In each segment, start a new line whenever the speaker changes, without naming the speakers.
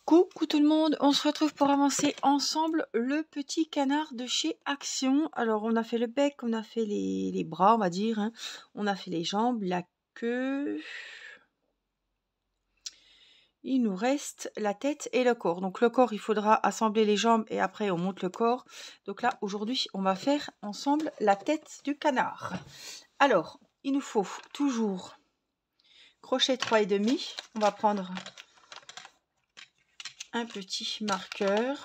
Coucou tout le monde, on se retrouve pour avancer ensemble le petit canard de chez Action. Alors on a fait le bec, on a fait les bras on va dire, hein. On a fait les jambes, la queue. Il nous reste la tête et le corps. Donc le corps il faudra assembler les jambes et après on monte le corps. Donc là aujourd'hui on va faire ensemble la tête du canard. Alors il nous faut toujours crochet 3,5. On va prendre un petit marqueur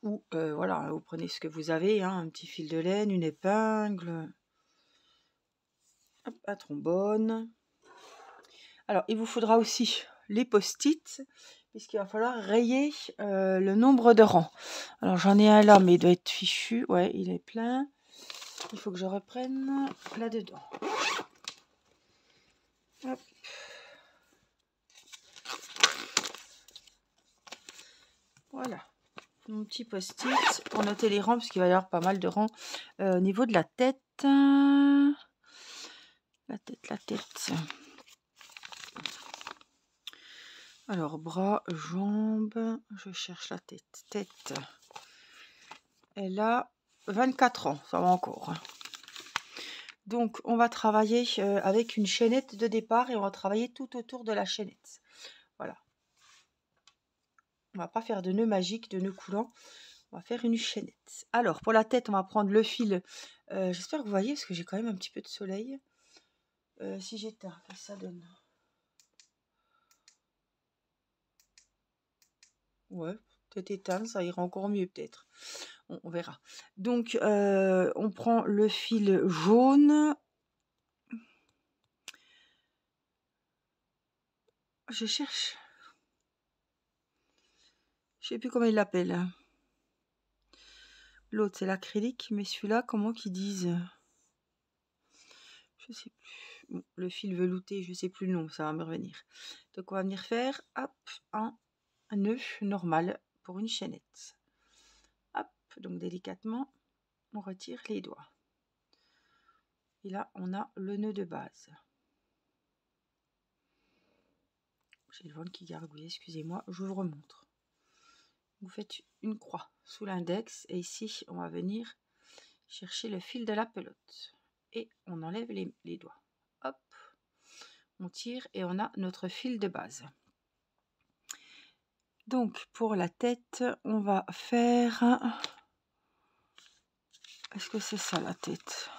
ou voilà, vous prenez ce que vous avez, hein, un petit fil de laine, une épingle, hop, un trombone. Alors il vous faudra aussi les post-it puisqu'il va falloir rayer le nombre de rangs. Alors j'en ai un là mais il doit être fichu, ouais il est plein. Il faut que je reprenne là-dedans. Hop. Voilà. Mon petit post-it pour noter les rangs parce qu'il va y avoir pas mal de rangs au niveau de la tête. La tête. Alors bras, jambes, je cherche la tête. Tête. Elle a 24 ans, ça va encore. Donc on va travailler avec une chaînette de départ et on va travailler tout autour de la chaînette. Voilà. On va pas faire de nœud magique, de nœud coulant. On va faire une chaînette. Alors, pour la tête, on va prendre le fil. J'espère que vous voyez, parce que j'ai quand même un petit peu de soleil. Si j'éteins, qu'est-ce que ça donne? Ouais, peut-être éteindre, ça ira encore mieux peut-être. On verra. Donc, on prend le fil jaune. Je cherche. Je sais plus comment il l'appelle. L'autre, c'est l'acrylique, mais celui-là, comment qu'ils disent? Je sais plus. Bon, le fil velouté, je sais plus le nom, ça va me revenir. Donc, on va venir faire, hop, un nœud normal pour une chaînette. Hop, donc délicatement, on retire les doigts. Et là, on a le nœud de base. J'ai le ventre qui gargouille, excusez-moi, je vous remontre. Vous faites une croix sous l'index et ici, on va venir chercher le fil de la pelote. Et on enlève les doigts. Hop, on tire et on a notre fil de base. Donc, pour la tête, on va faire... Est-ce que c'est ça la tête?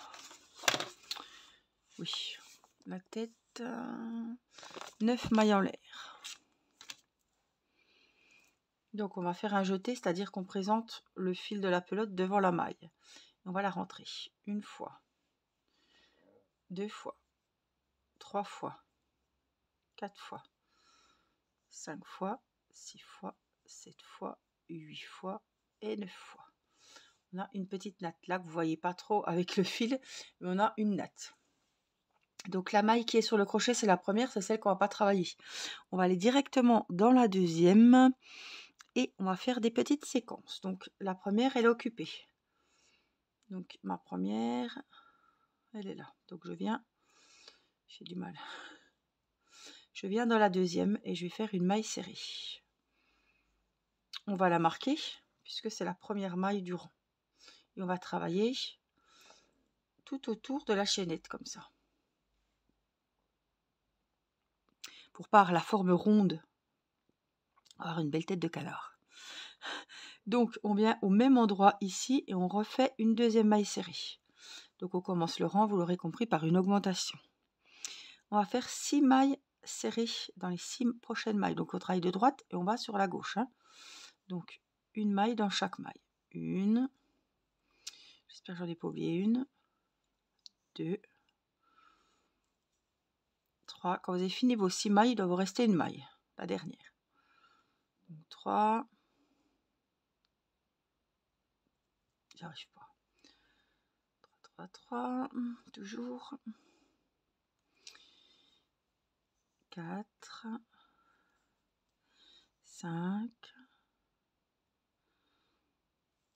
Oui, la tête, 9 mailles en l'air. Donc on va faire un jeté, c'est-à-dire qu'on présente le fil de la pelote devant la maille. On va la rentrer une fois, 2 fois, 3 fois, 4 fois, 5 fois, 6 fois, 7 fois, 8 fois et 9 fois. On a une petite natte là que vous voyez pas trop avec le fil, mais on a une natte. Donc la maille qui est sur le crochet, c'est la première, c'est celle qu'on va pas travailler. On va aller directement dans la deuxième et on va faire des petites séquences. Donc la première, elle est occupée. Donc ma première, elle est là. Donc je viens, j'ai du mal. Je viens dans la deuxième et je vais faire une maille serrée. On va la marquer puisque c'est la première maille du rang. Et on va travailler tout autour de la chaînette comme ça. Pour par la forme ronde, avoir une belle tête de canard. Donc on vient au même endroit ici et on refait une deuxième maille serrée. Donc on commence le rang, vous l'aurez compris, par une augmentation. On va faire 6 mailles serrées dans les 6 prochaines mailles. Donc on travaille de droite et on va sur la gauche. Hein. Donc une maille dans chaque maille. Une. J'espère que j'en ai pas oublié une. 2. 3. Quand vous avez fini vos 6 mailles, il doit vous rester une maille. La dernière. Donc 3. J'arrive pas. 3, 3, 3. Toujours. 4. 5.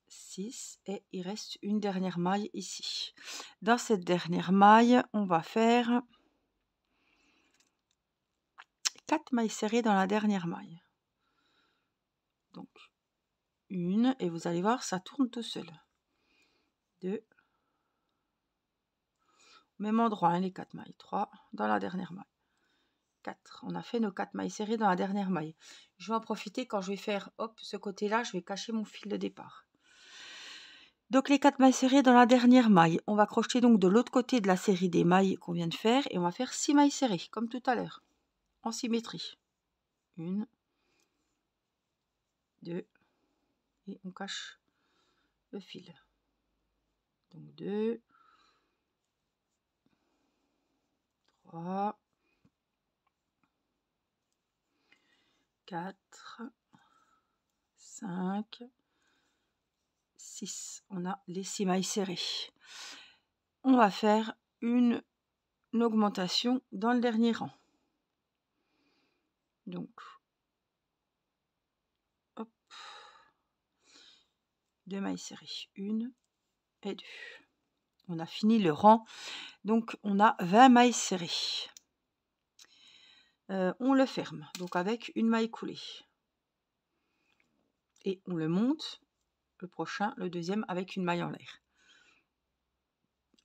6 et il reste une dernière maille ici. Dans cette dernière maille, on va faire 4 mailles serrées dans la dernière maille. Donc, une, et vous allez voir, ça tourne tout seul. 2, même endroit, hein, les 4 mailles. 3 dans la dernière maille. 4, on a fait nos 4 mailles serrées dans la dernière maille. Je vais en profiter quand je vais faire, hop, ce côté-là, je vais cacher mon fil de départ. Donc les 4 mailles serrées dans la dernière maille, on va crocheter donc de l'autre côté de la série des mailles qu'on vient de faire et on va faire 6 mailles serrées, comme tout à l'heure, en symétrie. 1, 2, et on cache le fil. Donc 2, 3, 4, 5, 6. On a les 6 mailles serrées. On va faire une augmentation dans le dernier rang. Donc, hop, 2 mailles serrées, 1 et 2. On a fini le rang, donc on a 20 mailles serrées. On le ferme, donc avec une maille coulée. Et on le monte, le prochain, le deuxième, avec une maille en l'air.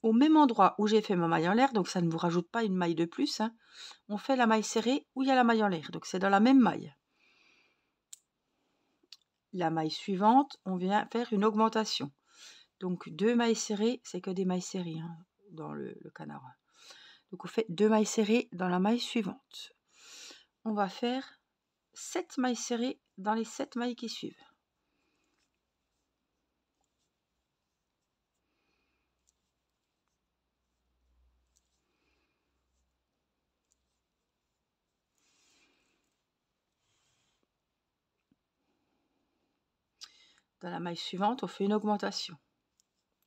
Au même endroit où j'ai fait ma maille en l'air, donc ça ne vous rajoute pas une maille de plus, hein, on fait la maille serrée où il y a la maille en l'air, donc c'est dans la même maille. La maille suivante, on vient faire une augmentation. Donc 2 mailles serrées, c'est que des mailles serrées, hein, dans le canard. Donc on fait 2 mailles serrées dans la maille suivante. On va faire 7 mailles serrées dans les 7 mailles qui suivent. Dans la maille suivante, on fait une augmentation.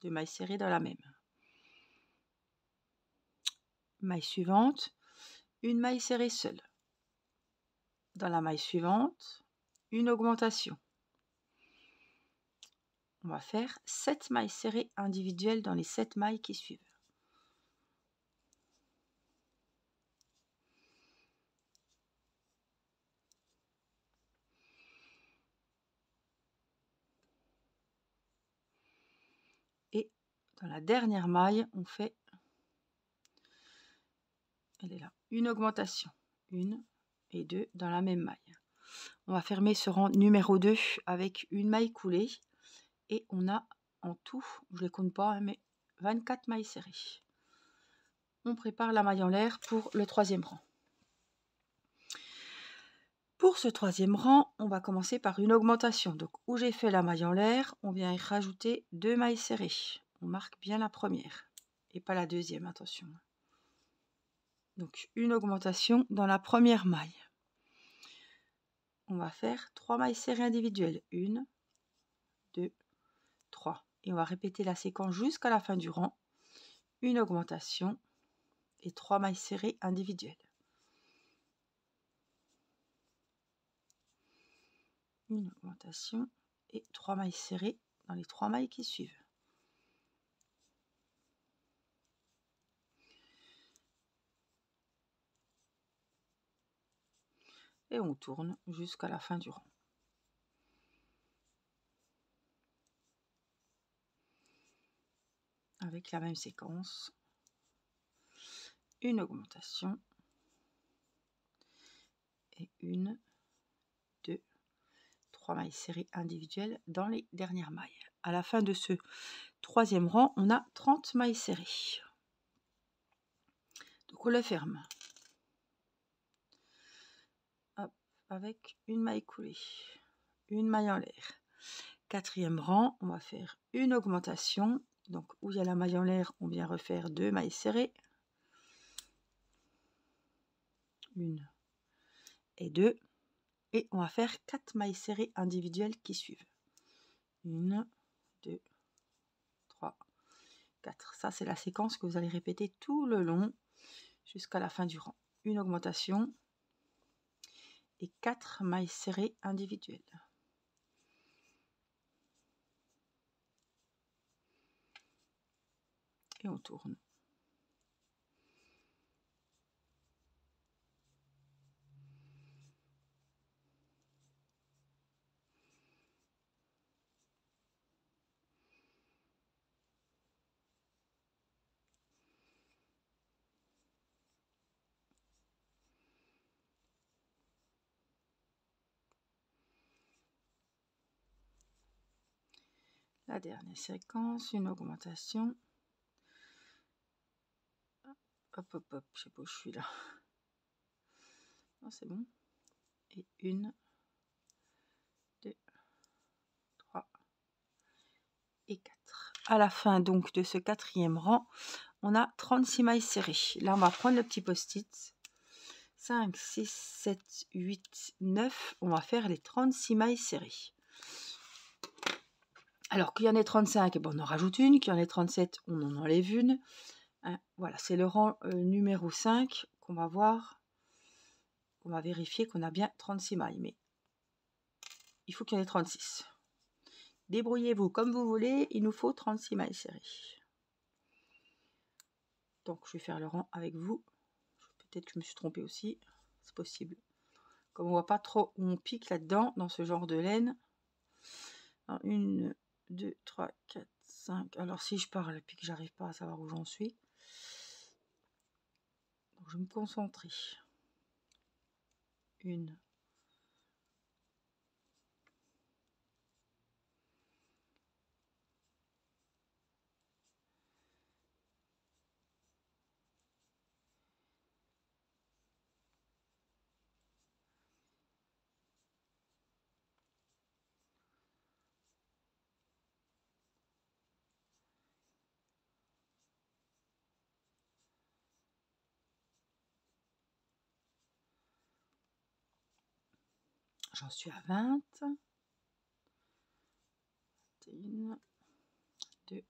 2 mailles serrées dans la même. Maille suivante, une maille serrée seule. Dans la maille suivante, une augmentation. On va faire 7 mailles serrées individuelles dans les 7 mailles qui suivent. Et dans la dernière maille, on fait, elle est là, une augmentation. 1 et 2 dans la même maille. On va fermer ce rang numéro 2 avec une maille coulée. Et on a en tout, je ne les compte pas, mais 24 mailles serrées. On prépare la maille en l'air pour le troisième rang. Pour ce troisième rang, on va commencer par une augmentation. Donc, où j'ai fait la maille en l'air, on vient y rajouter 2 mailles serrées. On marque bien la première et pas la deuxième, attention. Donc, une augmentation dans la première maille. On va faire 3 mailles serrées individuelles. 1, 2, 3. Et on va répéter la séquence jusqu'à la fin du rang. Une augmentation et 3 mailles serrées individuelles. Une augmentation et 3 mailles serrées dans les 3 mailles qui suivent. Et on tourne jusqu'à la fin du rang. Avec la même séquence. Une augmentation et 1, 2, 3 mailles serrées individuelles dans les dernières mailles. À la fin de ce troisième rang, on a 30 mailles serrées. Donc on le ferme. Hop, avec une maille coulée, une maille en l'air. Quatrième rang, on va faire une augmentation. Donc où il y a la maille en l'air, on vient refaire 2 mailles serrées. 1 et 2. Et on va faire 4 mailles serrées individuelles qui suivent. 1, 2, 3, 4. Ça, c'est la séquence que vous allez répéter tout le long jusqu'à la fin du rang. Une augmentation et 4 mailles serrées individuelles. Et on tourne. La dernière séquence, une augmentation. Hop, hop, hop, je sais pas où je suis là. Non, c'est bon. Et 1, 2, 3 et 4. À la fin donc de ce quatrième rang, on a 36 mailles serrées. Là, on va prendre le petit post-it. 5, 6, 7, 8, 9. On va faire les 36 mailles serrées. Alors qu'il y en ait 35, bon, on en rajoute une. Qu'il y en ait 37, on en enlève une. Hein, voilà, c'est le rang numéro 5 qu'on va voir. On va vérifier qu'on a bien 36 mailles. Mais il faut qu'il y en ait 36. Débrouillez-vous comme vous voulez. Il nous faut 36 mailles serrées. Donc, je vais faire le rang avec vous. Peut-être que je me suis trompée aussi. C'est possible. Comme on voit pas trop où on pique là-dedans, dans ce genre de laine. 1, 2, 3, 4, 5. Alors, si je parle et que j'arrive pas à savoir où j'en suis. Donc, je vais me concentrer. 1. J'en suis à 20. 1, 2,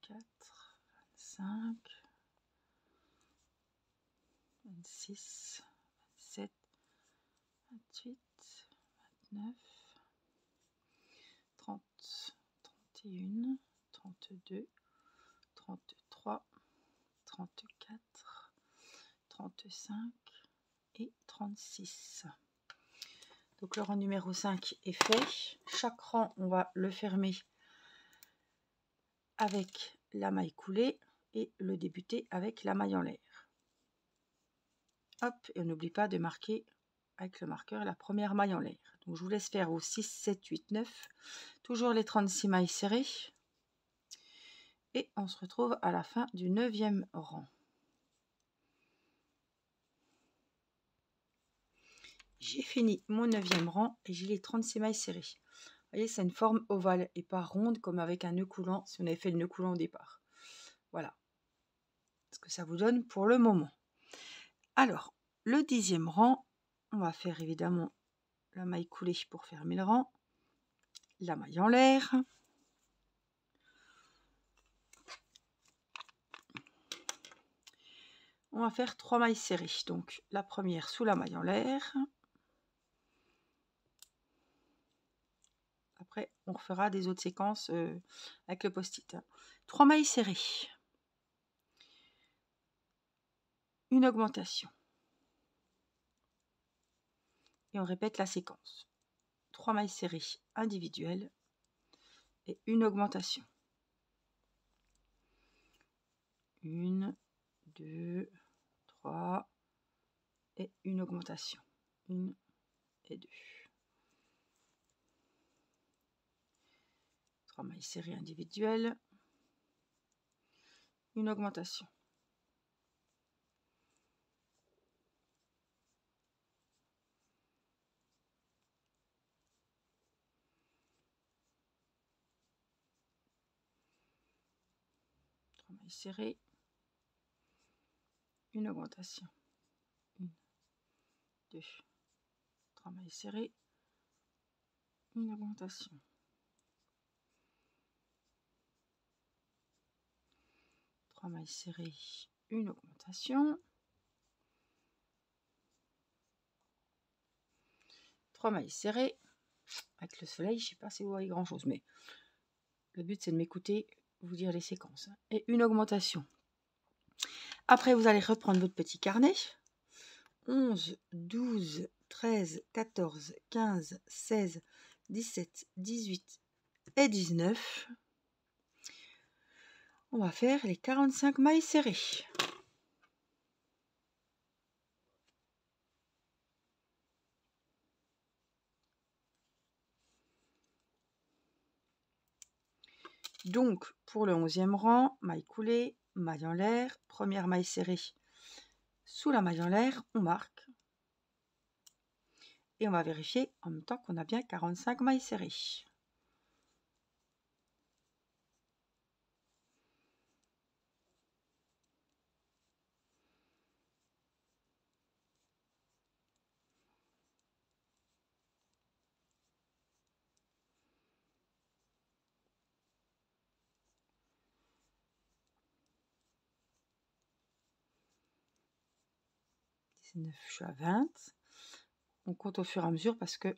4, 25, 26, 27, 28, 29, 30, 31, 32, 33, 34, 35 et 36. Donc le rang numéro 5 est fait. Chaque rang, on va le fermer avec la maille coulée et le débuter avec la maille en l'air. Hop, et on n'oublie pas de marquer avec le marqueur la première maille en l'air. Donc je vous laisse faire au 6, 7, 8, 9. Toujours les 36 mailles serrées. Et on se retrouve à la fin du 9e rang. J'ai fini mon 9e rang et j'ai les 36 mailles serrées. Vous voyez, c'est une forme ovale et pas ronde comme avec un nœud coulant si on avait fait le nœud coulant au départ. Voilà ce que ça vous donne pour le moment. Alors, le 10e rang, on va faire évidemment la maille coulée pour fermer le rang, la maille en l'air. On va faire 3 mailles serrées. Donc, la première sous la maille en l'air. Après, on refera des autres séquences avec le post-it. 3 mailles serrées. Une augmentation. Et on répète la séquence. 3 mailles serrées individuelles et une augmentation. 1, 2, 3 et une augmentation. 1 et 2. 3 mailles serrées individuelles. Une augmentation. Mailles serrées, une augmentation. 1, 2, 3 mailles serrées, une augmentation. 3 mailles serrées, une augmentation. 3 mailles serrées. Avec le soleil, je ne sais pas si vous voyez grand chose, mais le but c'est de m'écouter, vous dire les séquences. Et une augmentation. Après, vous allez reprendre votre petit carnet. 11, 12, 13, 14, 15, 16, 17, 18 et 19. On va faire les 45 mailles serrées. Donc, pour le 11e rang, maille coulée, maille en l'air, première maille serrée sous la maille en l'air, on marque. Et on va vérifier en même temps qu'on a bien 45 mailles serrées. Je suis à 20. On compte au fur et à mesure parce que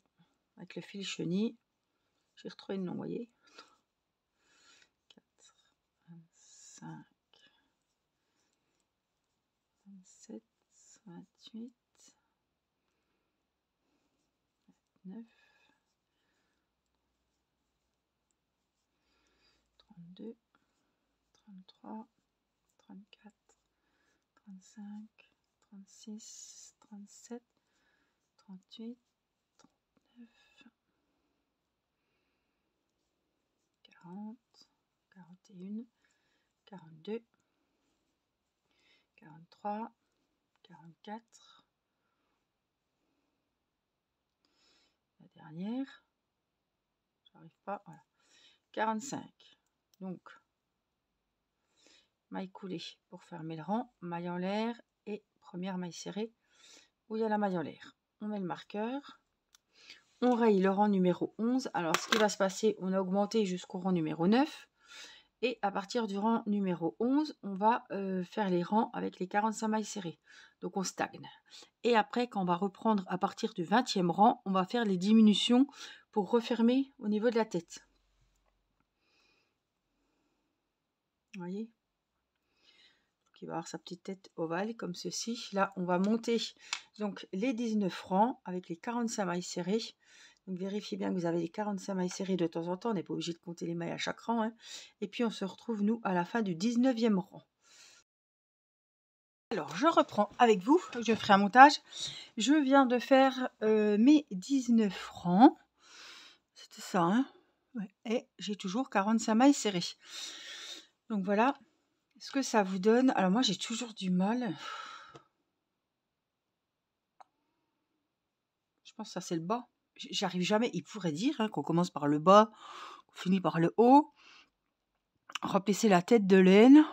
avec le fil chenille, j'ai retrouvé le nom, vous voyez. 4, 25, 27, 28, 29, 32, 33, 34, 35, 36, 37, 38, 39, 40, 41, 42, 43, 44, la dernière, j'arrive pas, voilà, 45. Donc, maille coulée pour fermer le rang, maille en l'air et première maille serrée où il y a la maille en l'air. On met le marqueur, on raye le rang numéro 11. Alors, ce qui va se passer, on a augmenté jusqu'au rang numéro 9. Et à partir du rang numéro 11, on va faire les rangs avec les 45 mailles serrées. Donc on stagne. Et après, quand on va reprendre à partir du 20e rang, on va faire les diminutions pour refermer au niveau de la tête. Vous voyez? Donc il va avoir sa petite tête ovale comme ceci. Là, on va monter donc les 19 rangs avec les 45 mailles serrées. Donc vérifiez bien que vous avez les 45 mailles serrées de temps en temps. On n'est pas obligé de compter les mailles à chaque rang. Hein. Et puis on se retrouve, nous, à la fin du 19e rang. Alors, je reprends avec vous, je ferai un montage. Je viens de faire mes 19 rangs. C'était ça, hein, ouais. Et j'ai toujours 45 mailles serrées. Donc voilà ce que ça vous donne. Alors moi, j'ai toujours du mal. Je pense que ça, c'est le bas. J'arrive jamais. Il pourrait dire hein, qu'on commence par le bas, qu'on finit par le haut. Replacer la tête de laine.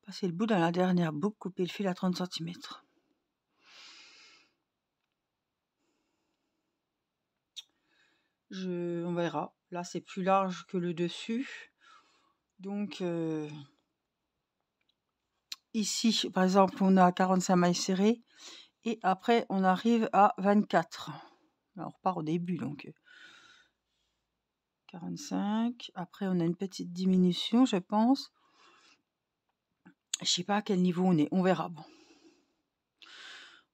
Passer le bout dans la dernière boucle, couper le fil à 30 cm. On verra. Là, c'est plus large que le dessus. Donc, ici, par exemple, on a 45 mailles serrées. Et après, on arrive à 24. Alors, on repart au début, donc 45. Après, on a une petite diminution, je pense. Je sais pas à quel niveau on est. On verra. Bon.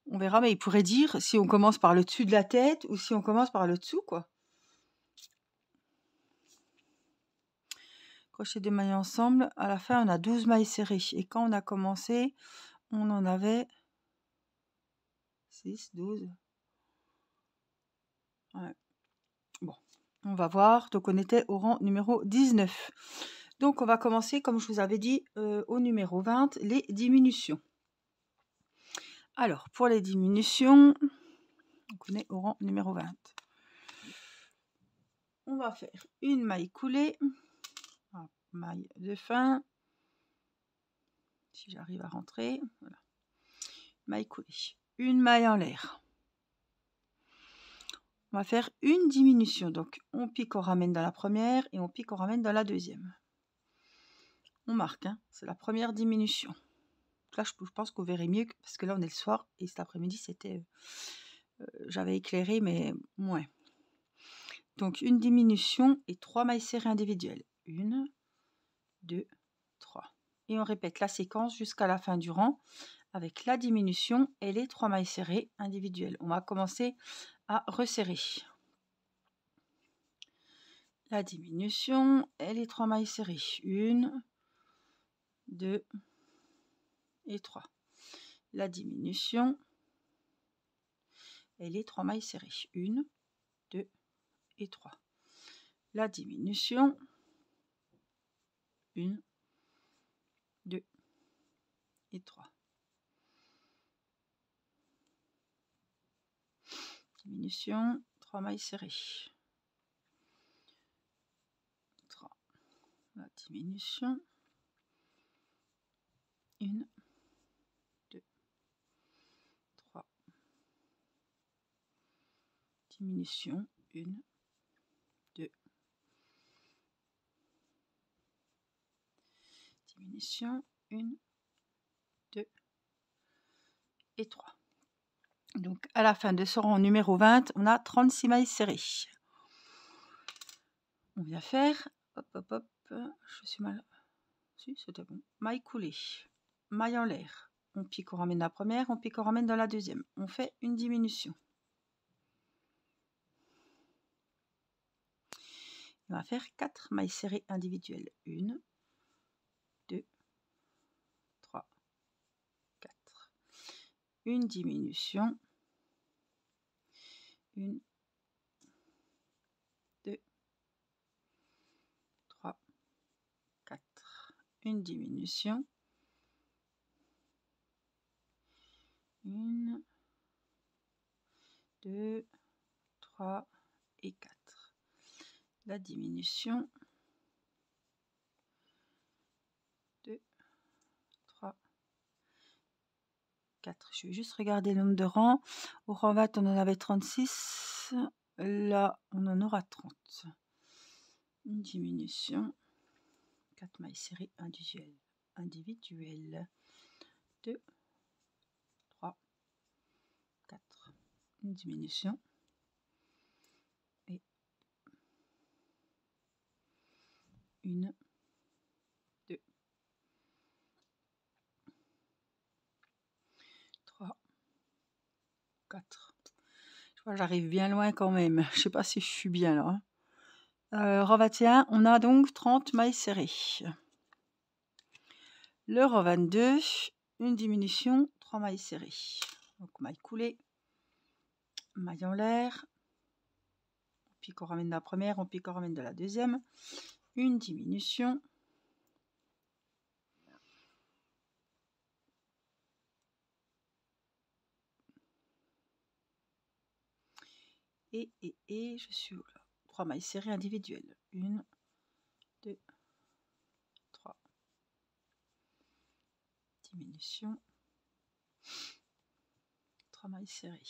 On verra, mais il pourrait dire si on commence par le dessus de la tête ou si on commence par le dessous, quoi. Crochet des mailles ensemble. À la fin, on a 12 mailles serrées. Et quand on a commencé, on en avait 6, 12. Ouais. Bon, on va voir. Donc, on était au rang numéro 19. Donc, on va commencer, comme je vous avais dit, au numéro 20, les diminutions. Alors, pour les diminutions, on est au rang numéro 20. On va faire une maille coulée, maille de fin, si j'arrive à rentrer, voilà. Maille coulée, une maille en l'air. On va faire une diminution, donc on pique, on ramène dans la première et on pique, on ramène dans la deuxième. On marque, hein, c'est la première diminution. Là, je pense qu'on verrait mieux parce que là, on est le soir et cet après-midi, c'était, j'avais éclairé, mais moins. Donc, une diminution et 3 mailles serrées individuelles. 1, 2, 3. Et on répète la séquence jusqu'à la fin du rang avec la diminution et les 3 mailles serrées individuelles. On va commencer à resserrer. La diminution et les 3 mailles serrées. 1, 2 et 3. La diminution et les 3 mailles serrées. 1, 2 et 3. La diminution 1, 2 et 3. Diminution, 3 mailles serrées. 3. La diminution. 1, 2, 3. Diminution, 1, 2. Diminution, 1, 2 et 3. Donc à la fin de ce rang numéro 20, on a 36 mailles serrées. On vient faire, hop, hop, hop, je suis mal, si c'était bon, maille coulée, maille en l'air, on pique, on ramène la première, on pique, on ramène dans la deuxième, on fait une diminution. On va faire 4 mailles serrées individuelles, 1, 2, 3, 4, une diminution, 1, 2, 3, 4, une diminution, 1, 2, 3 et 4. La diminution, 2, 3, 4. Je vais juste regarder le nombre de rangs. Au rang 20, on en avait 36. Là, on en aura 30. Une diminution, 4 mailles serrées individuelles. 2, 3, 4. Une diminution. Et 1, 2, 3, 4. Je vois, j'arrive bien loin quand même. Je sais pas si je suis bien là. Rang 21, on a donc 30 mailles serrées. Le rang 22, une diminution, 3 mailles serrées. Donc maille coulée, maille en l'air, on pique, on ramène de la première, on pique, on ramène de la deuxième, une diminution, et je suis où là? 3 mailles serrées individuelles, 1, 2, 3, diminution, 3 mailles serrées,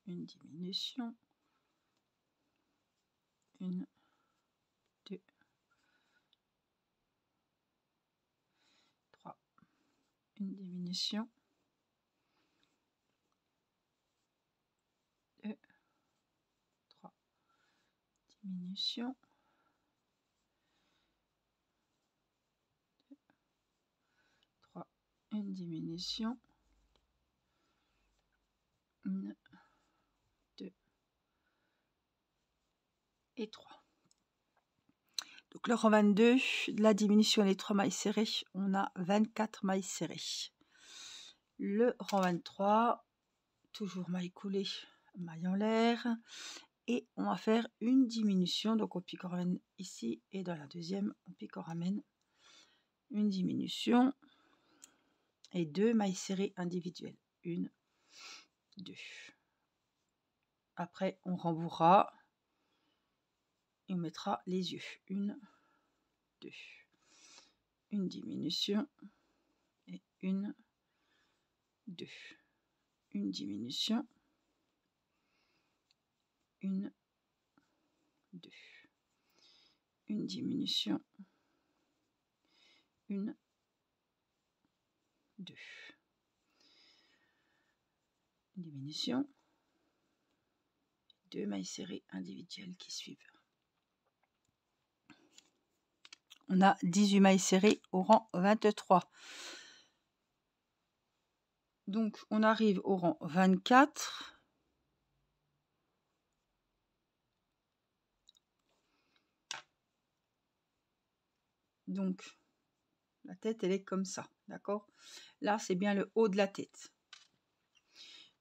une diminution, 1, 2, 3, une diminution, 2, 3, diminution, 2, 3, une diminution, 1, 2 et 3. Donc le rang 22, la diminution les 3 mailles serrées, on a 24 mailles serrées. Le rang 23, toujours maille coulée, maille en l'air, et on va faire une diminution, donc on pique, on ramène ici, et dans la deuxième, on pique, on ramène une diminution, et 2 mailles serrées individuelles, 1, 2. Après, on rembourrera, et on mettra les yeux, 1, 2. Une diminution, et 1, 2. Une diminution, 1, 2. Une diminution, 1, 2. Une diminution, 2 mailles serrées individuelles qui suivent. On a 18 mailles serrées au rang 23. Donc on arrive au rang 24. Donc la tête elle est comme ça, d'accord? Là c'est bien le haut de la tête.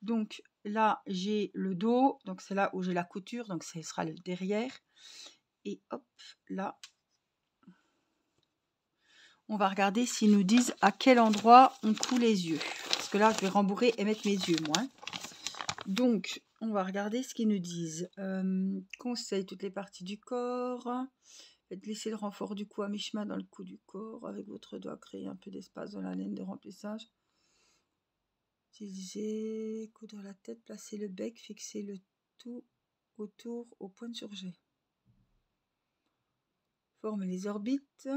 Donc là j'ai le dos, donc c'est là où j'ai la couture, donc ce sera le derrière. Et hop, là On va regarder s'ils nous disent à quel endroit on coud les yeux. Parce que là, je vais rembourrer et mettre mes yeux, moi. Donc, on va regarder ce qu'ils nous disent. Conseil toutes les parties du corps. Faites glisser le renfort du cou à mi-chemin dans le cou du corps. Avec votre doigt, créez un peu d'espace dans la laine de remplissage. Utilisez, coudre la tête, placez le bec, fixez le tout autour au point de surjet. Formez les orbites.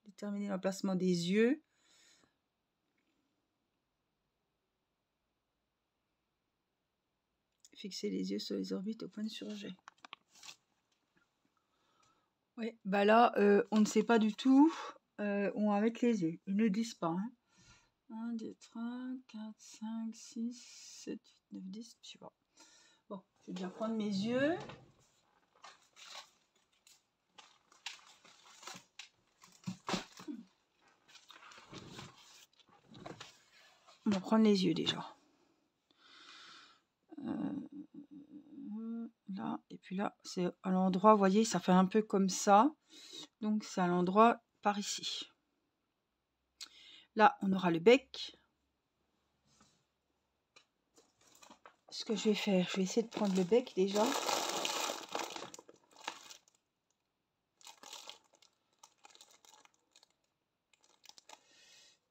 Déterminez l'emplacement des yeux. Fixez les yeux sur les orbites au point de surjet. Ouais, bah là, on ne sait pas du tout où on va mettre les yeux. Ils ne disent pas. Hein. 1, 2, 3, 4, 5, 6, 7, 8, 9, 10, je sais pas. Bon, je vais bien prendre mes yeux. On va prendre les yeux déjà. Là, et puis là, c'est à l'endroit, vous voyez, ça fait un peu comme ça. Donc, c'est à l'endroit par ici. Là, on aura le bec. Ce que je vais faire, je vais essayer de prendre le bec déjà.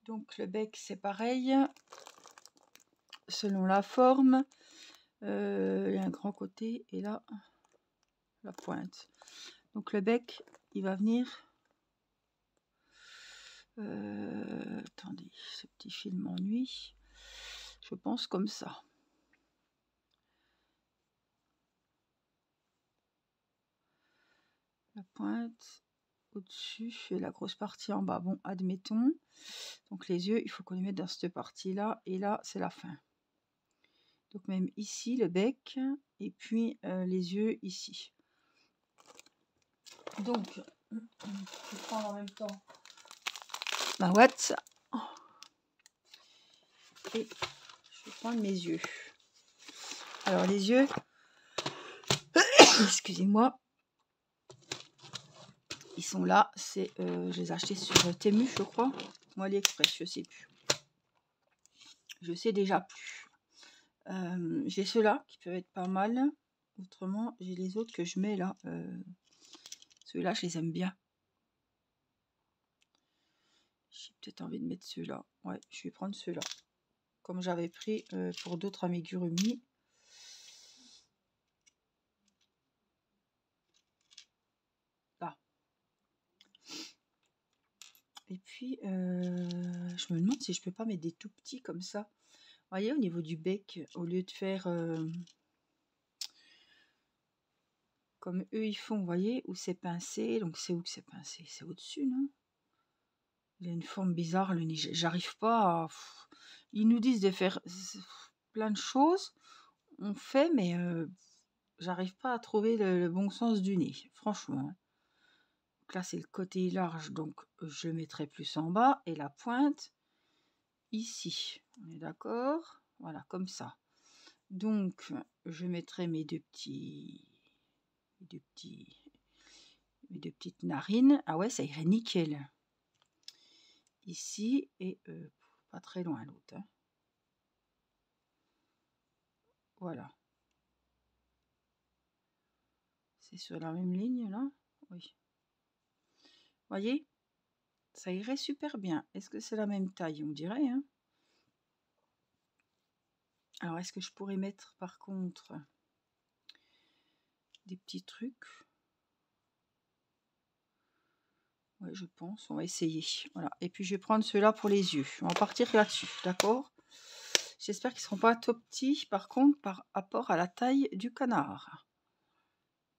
Donc, le bec, c'est pareil. Selon la forme. Il y a un grand côté et là, la pointe. Donc, le bec, il va venir... attendez, ce petit fil m'ennuie. Je pense comme ça. La pointe au-dessus et la grosse partie en bas. Bon, admettons. Donc les yeux, il faut qu'on les mette dans cette partie-là. Et là, c'est la fin. Donc même ici, le bec. Et puis les yeux ici. Donc, je vais prendre en même temps ma ouate. Et je vais prendre mes yeux. Alors les yeux, excusez-moi, ils sont là. C'est, je les ai achetés sur Temu, je crois, ou AliExpress, je sais plus. Je sais déjà plus. J'ai ceux-là qui peuvent être pas mal. Autrement, j'ai les autres que je mets là. Ceux-là, je les aime bien. J'ai peut-être envie de mettre ceux-là. Ouais, je vais prendre ceux-là. Comme j'avais pris pour d'autres amigurumi. Là. Et puis, je me demande si je peux pas mettre des tout petits comme ça. Vous voyez, au niveau du bec, au lieu de faire comme eux ils font, vous voyez, où c'est pincé. Donc, c'est où que c'est pincé? C'est au-dessus, non? Il a une forme bizarre, le nez. J'arrive pas à... Ils nous disent de faire plein de choses. On fait, mais j'arrive pas à trouver le bon sens du nez, franchement. Donc là, c'est le côté large, donc je le mettrai plus en bas. Et la pointe, ici. On est d'accord? Voilà, comme ça. Donc, je mettrai mes deux petites narines. Ah ouais, ça irait nickel. Ici, et pas très loin l'autre. Hein. Voilà. C'est sur la même ligne, là? Oui. Voyez? Ça irait super bien. Est-ce que c'est la même taille? On dirait, hein? Alors, est-ce que je pourrais mettre, par contre, des petits trucs? Ouais, je pense. On va essayer. Voilà. Et puis, je vais prendre ceux-là pour les yeux. On va partir là-dessus, d'accord? J'espère qu'ils ne seront pas trop petits, par contre, par rapport à la taille du canard.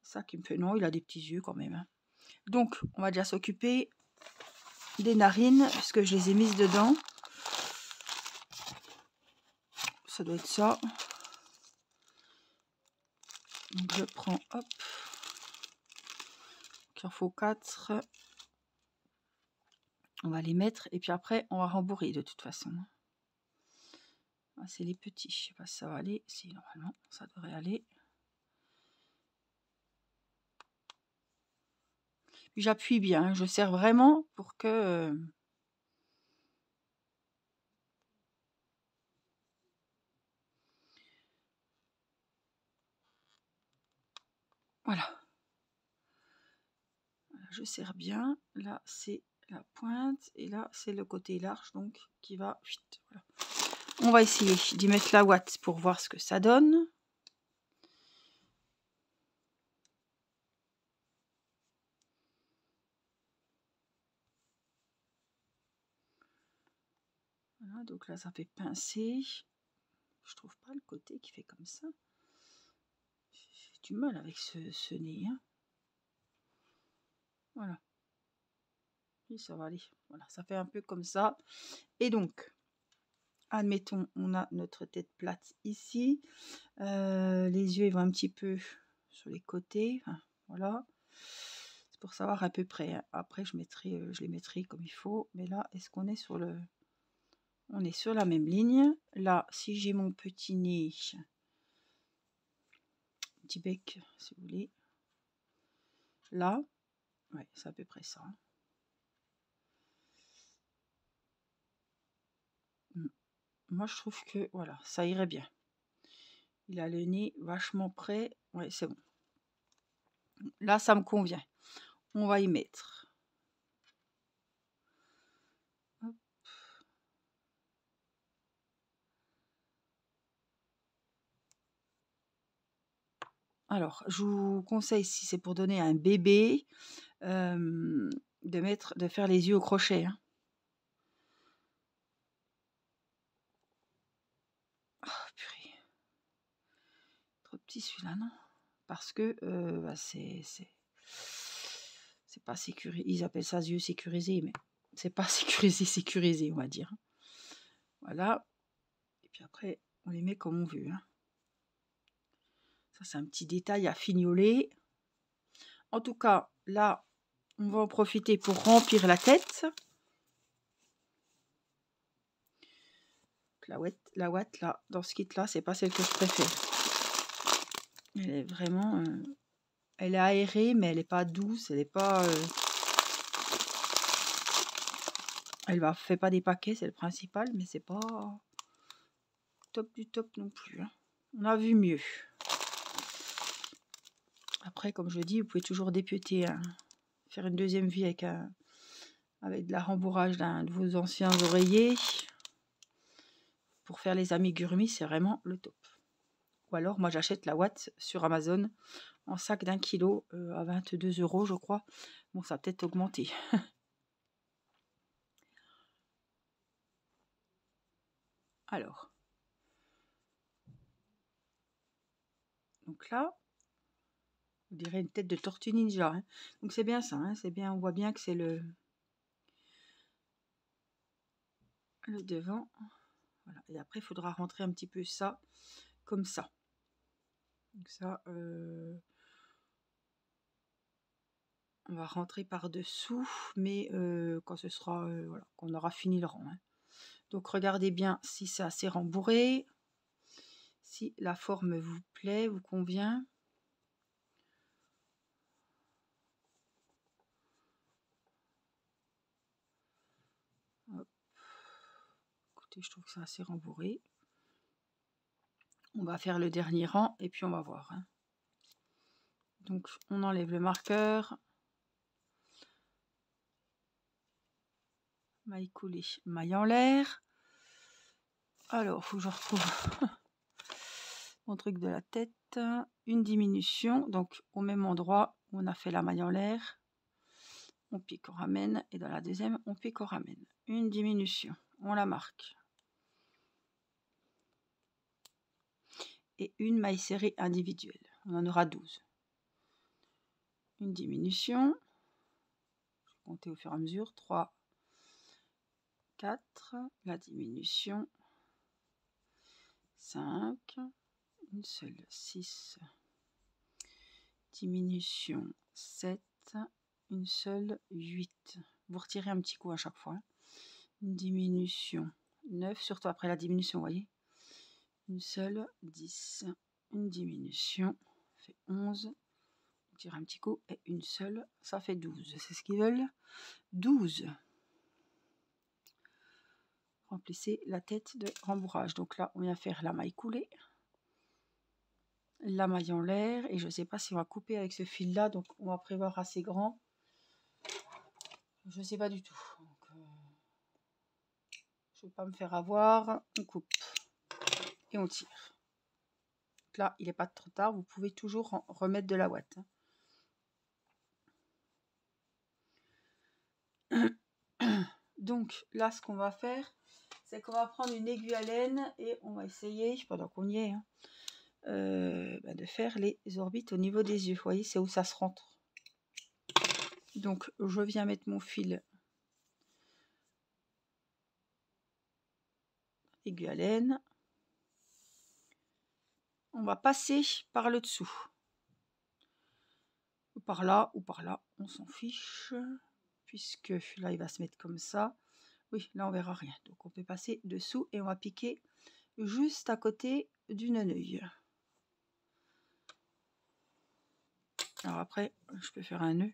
Ça qui me fait... Non, il a des petits yeux quand même. Hein. Donc, on va déjà s'occuper des narines, puisque je les ai mises dedans. Ça doit être ça. Donc, je prends, hop. Il en faut 4. On va les mettre, et puis après, on va rembourrer de toute façon. Ah, c'est les petits. Je sais pas si ça va aller. Si, normalement, ça devrait aller. J'appuie bien, hein, je serre vraiment pour que... voilà. Je serre bien. Là, c'est la pointe. Et là, c'est le côté large, donc, qui va... Voilà. On va essayer d'y mettre la ouate pour voir ce que ça donne. Voilà, donc là, ça fait pincer. Je trouve pas le côté qui fait comme ça. J'ai du mal avec ce nez. Hein. Voilà. Et ça va aller. Voilà, ça fait un peu comme ça. Et donc, admettons, on a notre tête plate ici. Les yeux, ils vont un petit peu sur les côtés. Enfin, voilà. C'est pour savoir à peu près. Hein. Après, je les mettrai comme il faut. Mais là, est-ce qu'on est sur le... On est sur la même ligne. Là, si j'ai mon petit nez, petit bec, si vous voulez. Là, ouais, c'est à peu près ça. Moi, je trouve que, voilà, ça irait bien. Il a le nez vachement près. Ouais, c'est bon. Là, ça me convient. On va y mettre. Hop. Alors, je vous conseille, si c'est pour donner à un bébé, de faire les yeux au crochet. Hein. Oh, purée. Trop petit celui-là, non? Parce que bah, c'est pas sécurisé. Ils appellent ça yeux sécurisés, mais c'est pas sécurisé, on va dire. Voilà. Et puis après, on les met comme on veut. Hein. Ça, c'est un petit détail à fignoler. En tout cas, là, on va en profiter pour remplir la tête. La ouate, là, dans ce kit-là, c'est pas celle que je préfère. Elle est vraiment... elle est aérée, mais elle n'est pas douce. Elle n'est pas... elle ne fait pas des paquets, c'est le principal, mais c'est pas top du top non plus. Hein. On a vu mieux. Après, comme je dis, vous pouvez toujours dépioter, faire une deuxième vie avec de la rembourrage d'un de vos anciens oreillers. Pour faire les amigurumi, c'est vraiment le top. Ou alors, moi, j'achète la ouate sur Amazon en sac d'1 kilo à 22 €, je crois. Bon, ça a peut-être augmenté. Alors. Donc là, on dirait une tête de tortue ninja. Hein. Donc c'est bien ça. Hein, c'est bien, on voit bien que c'est le devant. Voilà. Et après, il faudra rentrer un petit peu ça, comme ça. Donc ça, on va rentrer par-dessous, mais quand ce sera, voilà, qu'on aura fini le rang. Hein. Donc regardez bien si c'est assez rembourré, si la forme vous plaît, vous convient. Hop. Écoutez, je trouve que c'est assez rembourré. On va faire le dernier rang et puis on va voir. Hein. Donc on enlève le marqueur. Maille coulée, maille en l'air. Alors, il faut que je retrouve mon truc de la tête. Une diminution, donc au même endroit où on a fait la maille en l'air. On pique, on ramène. Et dans la deuxième, on pique, on ramène. Une diminution, on la marque. Et une maille serrée individuelle. On en aura 12. Une diminution. Je vais compter au fur et à mesure. 3, 4. La diminution. 5. Une seule. 6. Diminution 7, une seule 8. Vous retirez un petit coup à chaque fois. Une diminution 9, surtout après la diminution, vous voyez. Une seule 10, une diminution fait 11, On tire un petit coup et une seule, ça fait 12. C'est ce qu'ils veulent. 12. Remplissez la tête de rembourrage. Donc là, on vient faire la maille coulée, la maille en l'air, et je ne sais pas si on va couper avec ce fil là, donc on va prévoir assez grand. Je ne sais pas du tout. Donc, je ne vais pas me faire avoir. On coupe et on tire. Donc là, il n'est pas trop tard, vous pouvez toujours remettre de la ouate. Donc là, ce qu'on va faire, c'est qu'on va prendre une aiguille à laine et on va essayer, pendant qu'on y est, hein, de faire les orbites au niveau des yeux. Vous voyez, c'est où ça se rentre. Donc je viens mettre mon fil aiguille à laine. On va passer par le dessous. Ou par là, on s'en fiche. Puisque là, il va se mettre comme ça. Oui, là, on verra rien. Donc on peut passer dessous et on va piquer juste à côté du neneuil. Alors après, je peux faire un nœud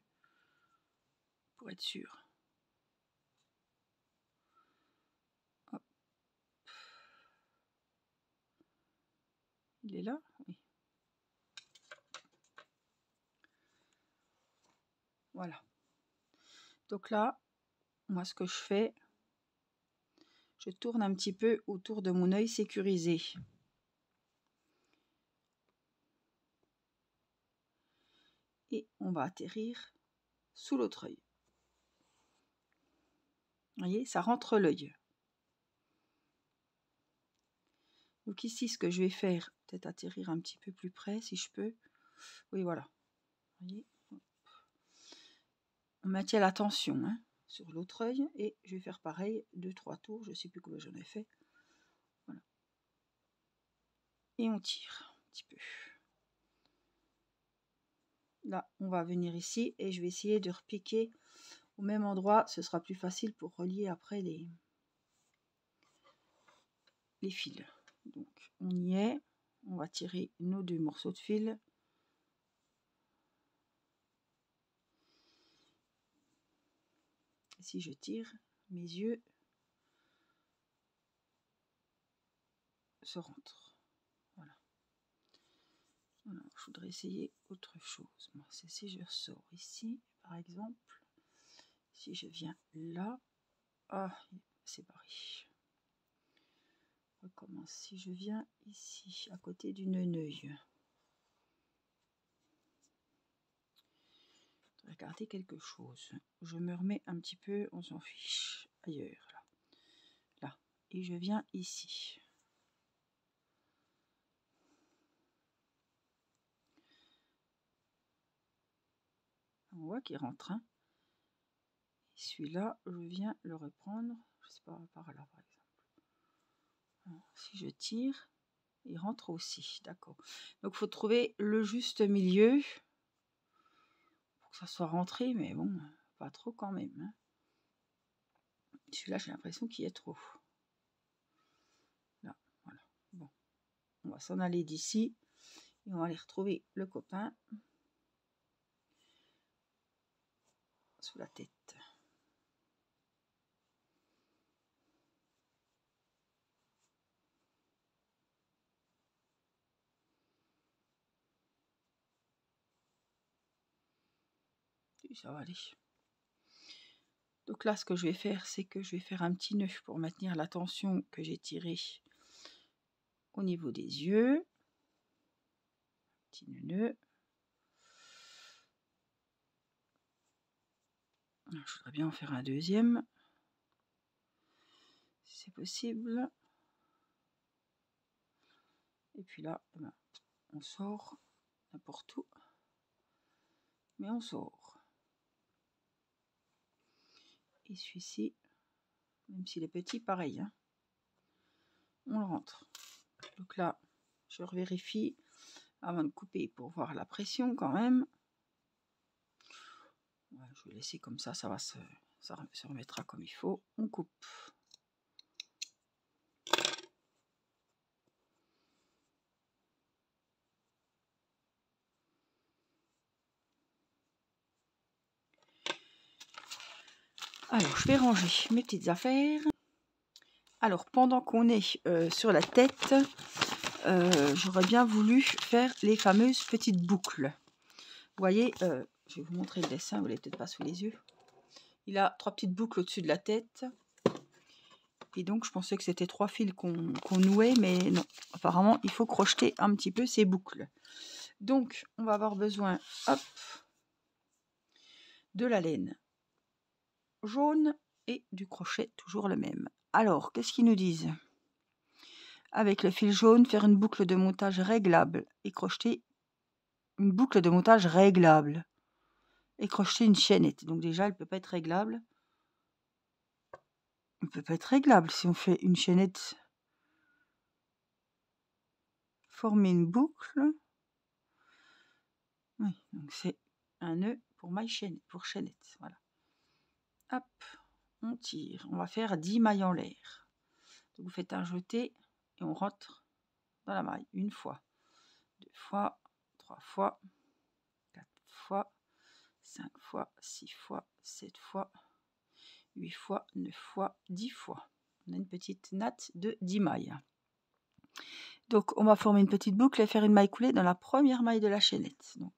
pour être sûr. Hop. Il est là? Oui. Voilà. Donc là, moi, ce que je fais, je tourne un petit peu autour de mon œil sécurisé. Et on va atterrir sous l'autre œil. Vous voyez, ça rentre l'œil. Donc ici, ce que je vais faire, peut-être atterrir un petit peu plus près, si je peux. Oui, voilà. Vous voyez, on maintient la tension, hein, sur l'autre œil. Et je vais faire pareil, 2-3 tours. Je ne sais plus combien j'en ai fait. Voilà. Et on tire un petit peu. Là, on va venir ici et je vais essayer de repiquer au même endroit. Ce sera plus facile pour relier après les fils. Donc, on y est. On va tirer nos 2 morceaux de fil. Si je tire, mes yeux se rentrent. Voilà. Alors, je voudrais essayer autre chose. Moi, c'est si je ressors ici, par exemple. Si je viens là. Ah, c'est barré. On recommence. Si je viens ici, à côté du neneuil. Regardez quelque chose. Je me remets un petit peu, on s'en fiche, ailleurs. Là. Et je viens ici. On voit qu'il rentre. Hein. Celui-là, je viens le reprendre. Je sais pas, par là, par exemple. Alors, si je tire, il rentre aussi. D'accord. Donc, il faut trouver le juste milieu pour que ça soit rentré, mais bon, pas trop quand même. Hein. Celui-là, j'ai l'impression qu'il y est trop. Là, voilà. Bon, on va s'en aller d'ici et on va aller retrouver le copain sous la tête. Et ça va aller. Donc là, ce que je vais faire, c'est que je vais faire un petit nœud pour maintenir la tension que j'ai tirée au niveau des yeux. Petit nœud. Je voudrais bien en faire un deuxième, si c'est possible. Et puis là, on sort n'importe où, mais on sort. Et celui-ci, même s'il est petit, pareil, hein, on le rentre. Donc là, je revérifie avant de couper pour voir la pression quand même. Ouais, je vais laisser comme ça, ça se remettra comme il faut. On coupe. Alors, je vais ranger mes petites affaires. Alors, pendant qu'on est sur la tête, j'aurais bien voulu faire les fameuses petites boucles. Vous voyez, je vais vous montrer le dessin, vous ne l'avez peut-être pas sous les yeux. Il a 3 petites boucles au-dessus de la tête. Et donc, je pensais que c'était 3 fils qu'on nouait, mais non. Apparemment, il faut crocheter un petit peu ces boucles. Donc, on va avoir besoin, hop, de la laine jaune et du crochet, toujours le même. Alors, qu'est-ce qu'ils nous disent? Avec le fil jaune, faire une boucle de montage réglable et crocheter une boucle de montage réglable et crocheter une chaînette. Donc déjà, elle ne peut pas être réglable. Elle ne peut pas être réglable si on fait une chaînette. Former une boucle. Oui, donc c'est un nœud pour maille chaînette, pour chaînette. Voilà. Hop, on tire. On va faire 10 mailles en l'air. Donc vous faites un jeté et on rentre dans la maille. Une fois, 2 fois, 3 fois, 4 fois, 5 fois, 6 fois, 7 fois, 8 fois, 9 fois, 10 fois. On a une petite natte de 10 mailles. Donc on va former une petite boucle et faire une maille coulée dans la première maille de la chaînette. Donc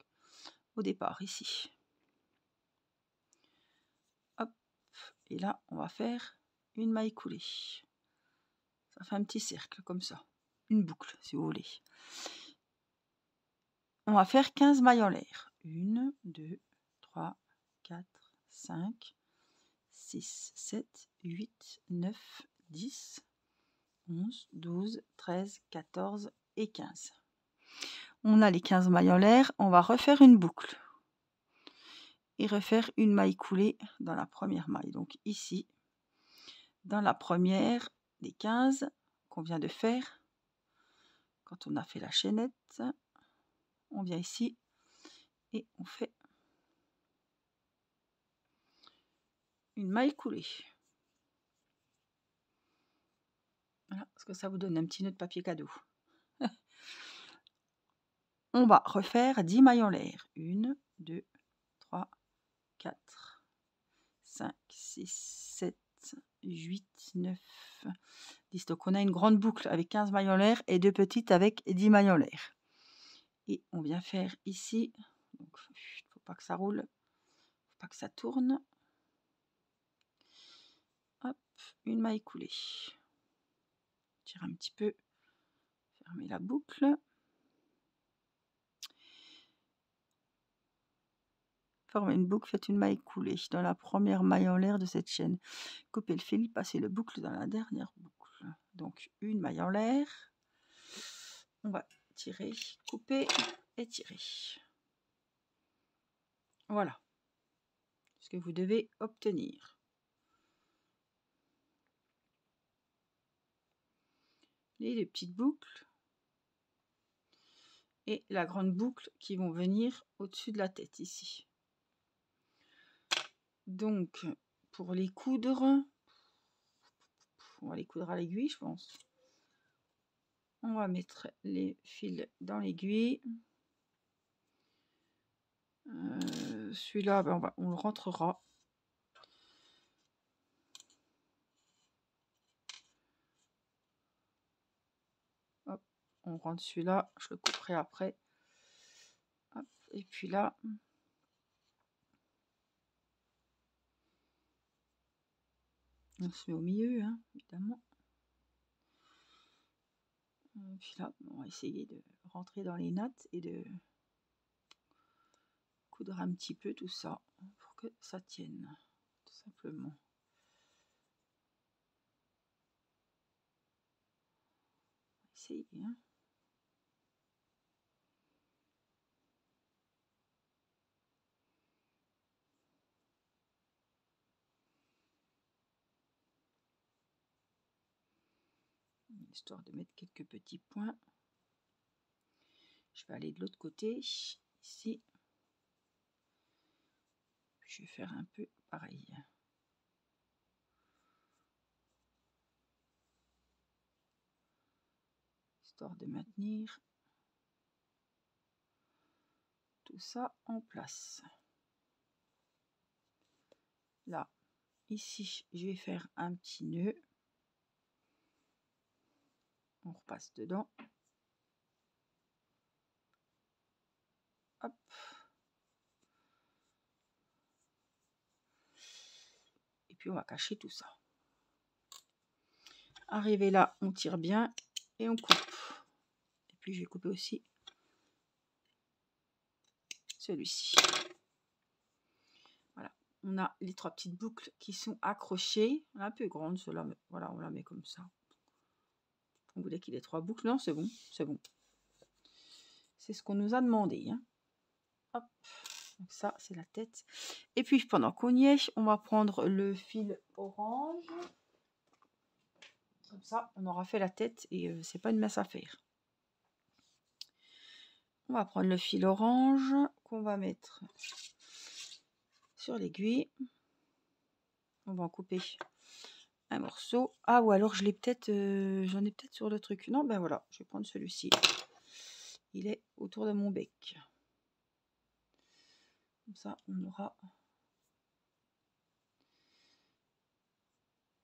au départ ici. Hop, et là on va faire une maille coulée. Ça fait un petit cercle comme ça. Une boucle si vous voulez. On va faire 15 mailles en l'air. 1, 2, 3, 4, 5, 6, 7, 8, 9, 10, 11, 12, 13, 14 et 15. On a les 15 mailles en l'air, on va refaire une boucle et refaire une maille coulée dans la première maille. Donc ici, dans la première des 15 qu'on vient de faire, quand on a fait la chaînette, on vient ici et on fait une maille coulée. Voilà, parce que ça vous donne un petit nœud de papier cadeau. On va refaire 10 mailles en l'air. 1, 2, 3, 4, 5, 6, 7, 8, 9, 10. Donc on a une grande boucle avec 15 mailles en l'air et 2 petites avec 10 mailles en l'air. Et on vient faire ici, donc il ne faut pas que ça roule, il ne faut pas que ça tourne. Hop, une maille coulée. Tire un petit peu, fermer la boucle. Formez une boucle, faites une maille coulée dans la première maille en l'air de cette chaîne. Coupez le fil, passez le boucle dans la dernière boucle. Donc une maille en l'air. On va tirer, couper et tirer. Voilà ce que vous devez obtenir. Les 2 petites boucles et la grande boucle qui vont venir au-dessus de la tête ici. Donc pour les coudre, on va les coudre à l'aiguille je pense. On va mettre les fils dans l'aiguille. Celui-là, ben on le rentrera. Hop, on rentre celui-là, je le couperai après. Hop, et puis là, on se met au milieu, hein, évidemment. Et puis là, on va essayer de rentrer dans les nattes et de coudre un petit peu tout ça pour que ça tienne, tout simplement. On va essayer, hein. Histoire de mettre quelques petits points. Je vais aller de l'autre côté, ici. Je vais faire un peu pareil. Histoire de maintenir tout ça en place. Là, Ici, je vais faire un petit nœud. On repasse dedans. Hop. Et puis on va cacher tout ça. Arrivé là, on tire bien et on coupe. Et puis je vais couper aussi celui-ci. Voilà, on a les 3 petites boucles qui sont accrochées. Un peu grande cela, mais voilà, on la met comme ça. On voulait qu'il ait 3 boucles. Non, c'est bon, c'est bon. C'est ce qu'on nous a demandé. Hein. Hop, donc ça c'est la tête. Et puis pendant qu'on y est, on va prendre le fil orange. Comme ça, on aura fait la tête et c'est pas une mince affaire. On va prendre le fil orange qu'on va mettre sur l'aiguille. On va en couper un morceau. Ah, ou alors je l'ai peut-être, j'en ai peut-être sur le truc. Non, ben voilà, je vais prendre celui-ci. Il est autour de mon bec. Comme ça, on aura.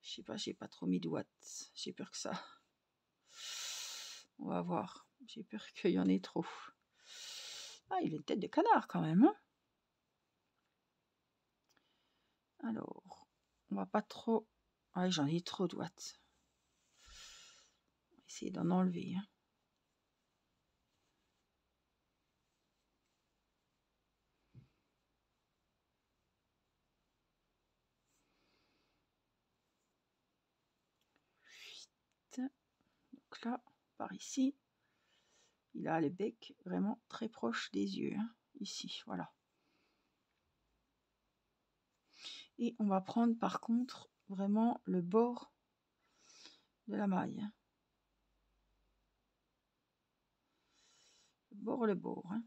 Je sais pas, j'ai pas trop mis de watts. J'ai peur que ça. On va voir. J'ai peur qu'il y en ait trop. Ah, il a une tête de canard quand même. Hein, alors, on va pas trop. Ah, j'en ai trop de watts. On va essayer d'en enlever. Hein. Donc là, par ici, il a le bec vraiment très proche des yeux. Hein, ici, voilà. Et on va prendre par contre vraiment le bord de la maille. Le bord. Hein.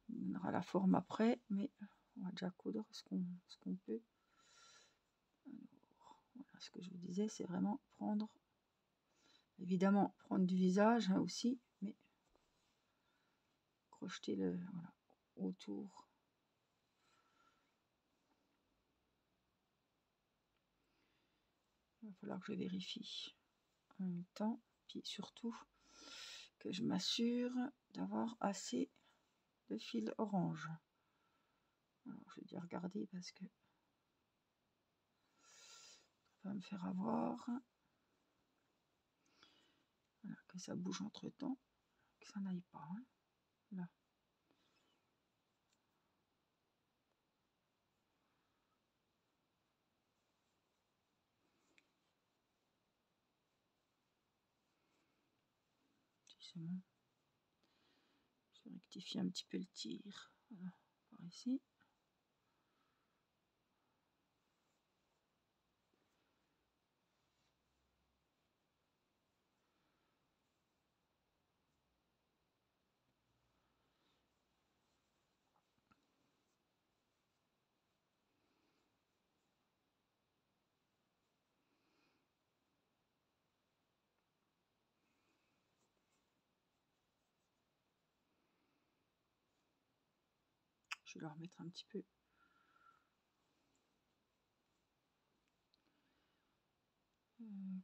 On donnera la forme après, mais on va déjà coudre ce qu'on peut. Alors, voilà, ce que je vous disais, c'est vraiment prendre, évidemment, prendre du visage hein, aussi, mais crocheter le voilà, autour. Il va falloir que je vérifie en même temps, puis surtout que je m'assure d'avoir assez de fil orange. Alors, je vais dire regarder parce que ça va me faire avoir. Voilà, que ça bouge entre temps, que ça n'aille pas. Hein. Là. C'est bon. Je vais rectifier un petit peu le tir. Voilà, par ici. Je vais le remettre un petit peu.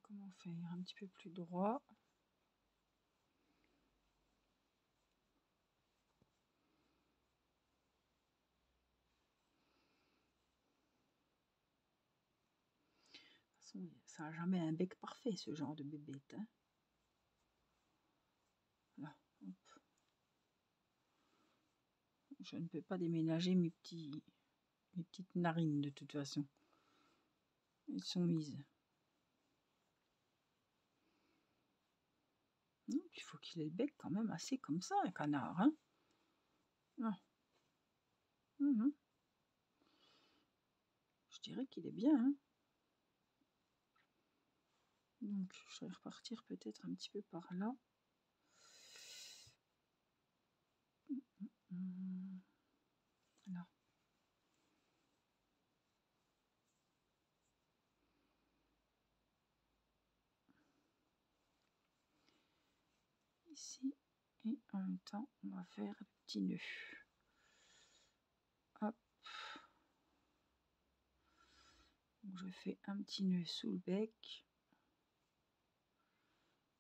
Comment faire un petit peu plus droit. De toute façon, ça n'a jamais un bec parfait, ce genre de bébête. Hein. Là, hop. Je ne peux pas déménager mes petites narines de toute façon. Elles sont mises. Il faut qu'il ait le bec quand même assez comme ça, un canard. Hein. Ah. Je dirais qu'il est bien. Hein. Donc, je vais repartir peut-être un petit peu par là. Là. Ici. Et en même temps, on va faire le petit nœud. Hop. Donc, je fais un petit nœud sous le bec.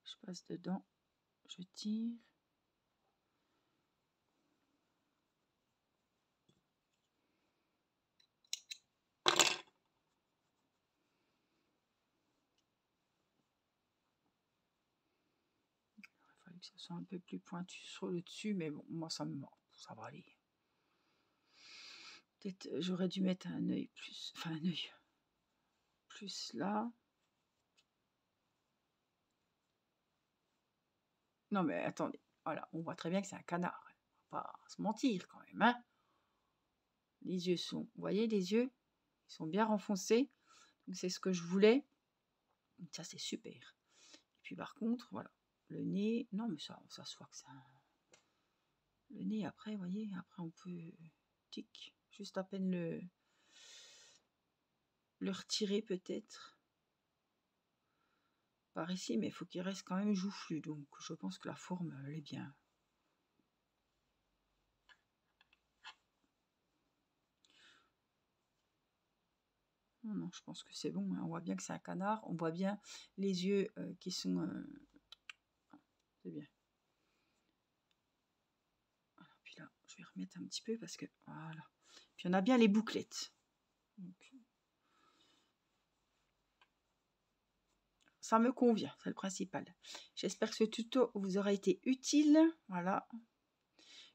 Je passe dedans, je tire. Il fallait que ça soit un peu plus pointu sur le dessus, mais bon, moi ça va aller. Peut-être j'aurais dû mettre un œil plus, enfin un œil plus là. Non mais attendez, voilà, on voit très bien que c'est un canard. On va pas se mentir quand même, hein. Les yeux sont, vous voyez les yeux, ils sont bien renfoncés. Donc c'est ce que je voulais. Donc ça c'est super. Et puis par contre, voilà, le nez, non mais ça se voit que c'est un... Le nez après, vous voyez, après on peut tic, juste à peine le retirer peut-être. Par ici, mais il faut qu'il reste quand même joufflu, donc je pense que la forme elle est bien. Non, je pense que c'est bon, hein. On voit bien que c'est un canard, on voit bien les yeux qui sont... c'est bien. Voilà, puis là, je vais remettre un petit peu parce que... Voilà. Puis on a bien les bouclettes. Donc, ça me convient, c'est le principal. J'espère que ce tuto vous aura été utile. Voilà.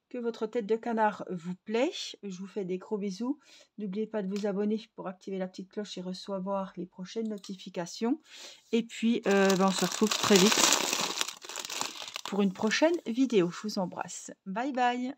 Que votre tête de canard vous plaît. Je vous fais des gros bisous. N'oubliez pas de vous abonner pour activer la petite cloche et recevoir les prochaines notifications. Et puis, on se retrouve très vite pour une prochaine vidéo. Je vous embrasse. Bye bye.